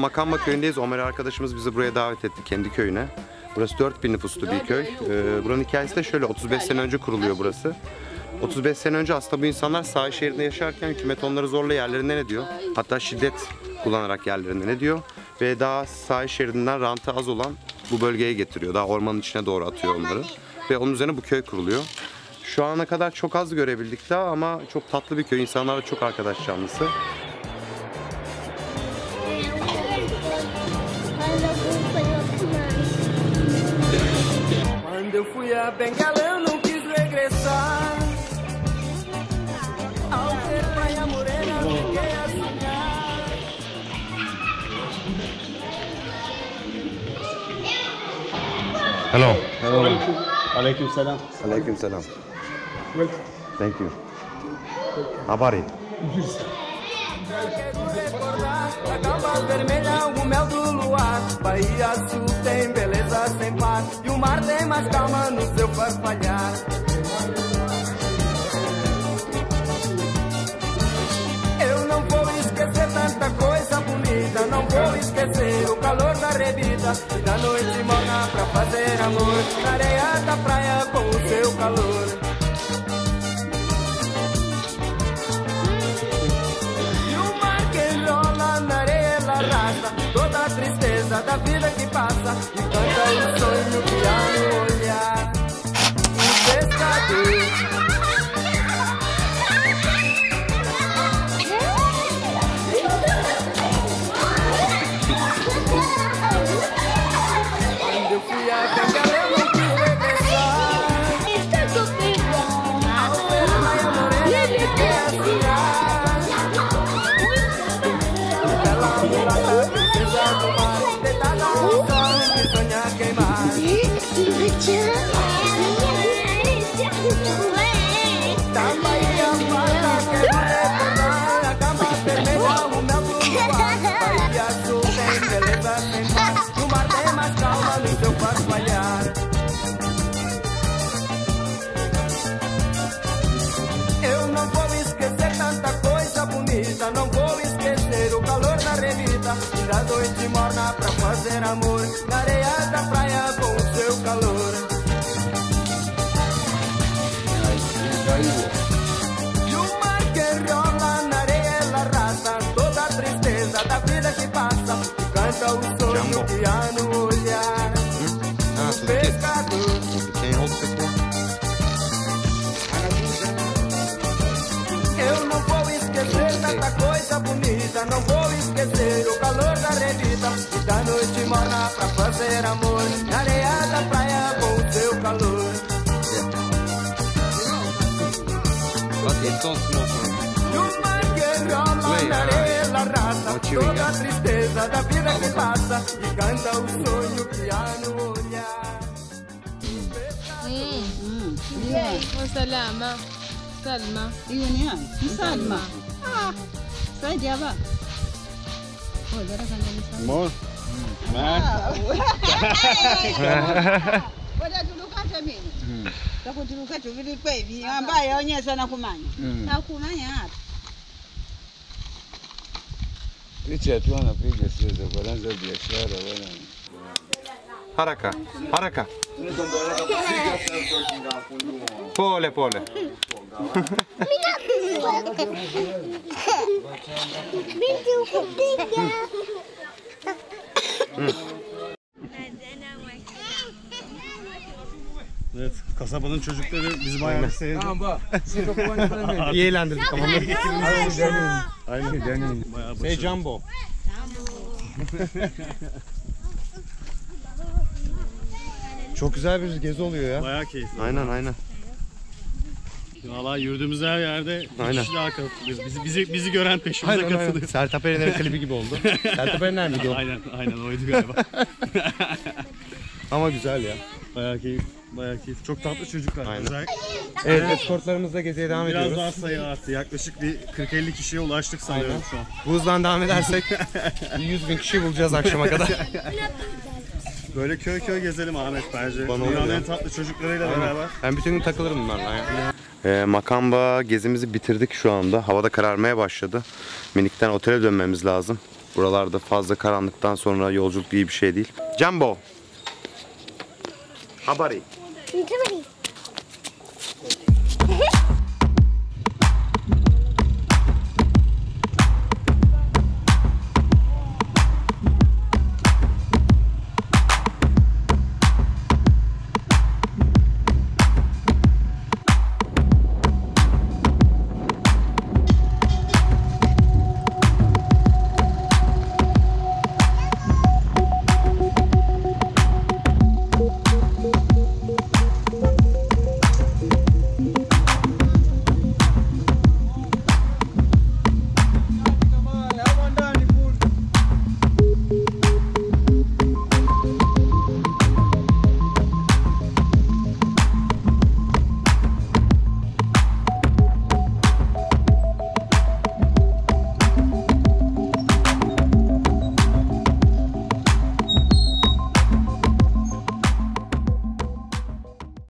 Makamba köyündeyiz. Ömer arkadaşımız bizi buraya davet etti, kendi köyüne. Burası 4000 nüfuslu bir köy. Buranın hikayesi de şöyle, 35 sene önce kuruluyor burası. 35 sene önce aslında bu insanlar sahil şehrinde yaşarken hükümet onları zorla yerlerinden ediyor. Hatta şiddet kullanarak yerlerinden ediyor. Ve daha sahil şeridinden rantı az olan bu bölgeye getiriyor. Daha ormanın içine doğru atıyor onları. Ve onun üzerine bu köy kuruluyor. Şu ana kadar çok az görebildik daha ama çok tatlı bir köy. İnsanlarla çok arkadaş canlısı. Hello. Hello. Aleyküm selam. Aleyküm selam. Thank you. Habari. Tanta coisa bonita, não vou esquecer o calor da revista e da noite morna pra fazer amor na areia da praia com o seu calor. E o mar que rola na areia ela arrasta toda a tristeza da vida que passa e canta o sonho que há no olhar. O pescador. Não vou esquecer o calor da revista e da noite morna pra fazer amor na areia da praia com o seu calor. E o mar que rola na areia ela arrasta toda a tristeza da vida que passa e canta o sonho que há no olhar. O pescador. Eu não vou esquecer tanta coisa bonita, não vou esquecer o calor da revista e da noite morna pra fazer amor na areia da praia com o seu calor. E o mar que rola na areia ela arrasta toda a tristeza da vida que passa e canta o sonho que há no olhar. Salama. Salma. Yeni Salma. Sai dia ba? Oh, dara kan ni. Mo. Wada dulu kata mimi. Tako dulu kata vile kwevi. Ambaye onyesha na kumanya. Na kumanya. Licha tu anapiga siasa kuanza biashara bwana. Haraka, haraka. Pole, pole. Evet, kasabanın çocukları bizi bayağı sevdi. İyi eğlendirdik ama. Aynen deneyin. Hey Jumbo. Çok güzel bir gezi oluyor ya. Bayağı keyifli. Aynen aynen. Valla yürüdüğümüz her yerde Aynen. bir kişi daha katılıyoruz. Bizi gören peşimize katılıyor. Sertab Erener'in klibi gibi oldu. Sertab Erener miydi o? Aynen oydu galiba. Ama güzel ya. Bayağı keyif. Çok tatlı çocuklar. Aynen. Özellikle Evet, eskortlarımızla geziye devam biraz ediyoruz. daha sayı arttı. Yaklaşık bir 40-50 kişiye ulaştık sanıyorum Aynen. şu an. Bu hızdan devam edersek 100.000 kişi bulacağız akşama kadar. Böyle köy köy gezelim Ahmet bence. Bana olur Dünyanın ya. en tatlı çocuklarıyla beraber. Ben bütün gün takılırım bunlarla. Makamba gezimizi bitirdik şu anda. Havada kararmaya başladı. Minik'ten otele dönmemiz lazım. Buralarda fazla karanlıktan sonra yolculuk iyi bir şey değil. Jumbo. Habari.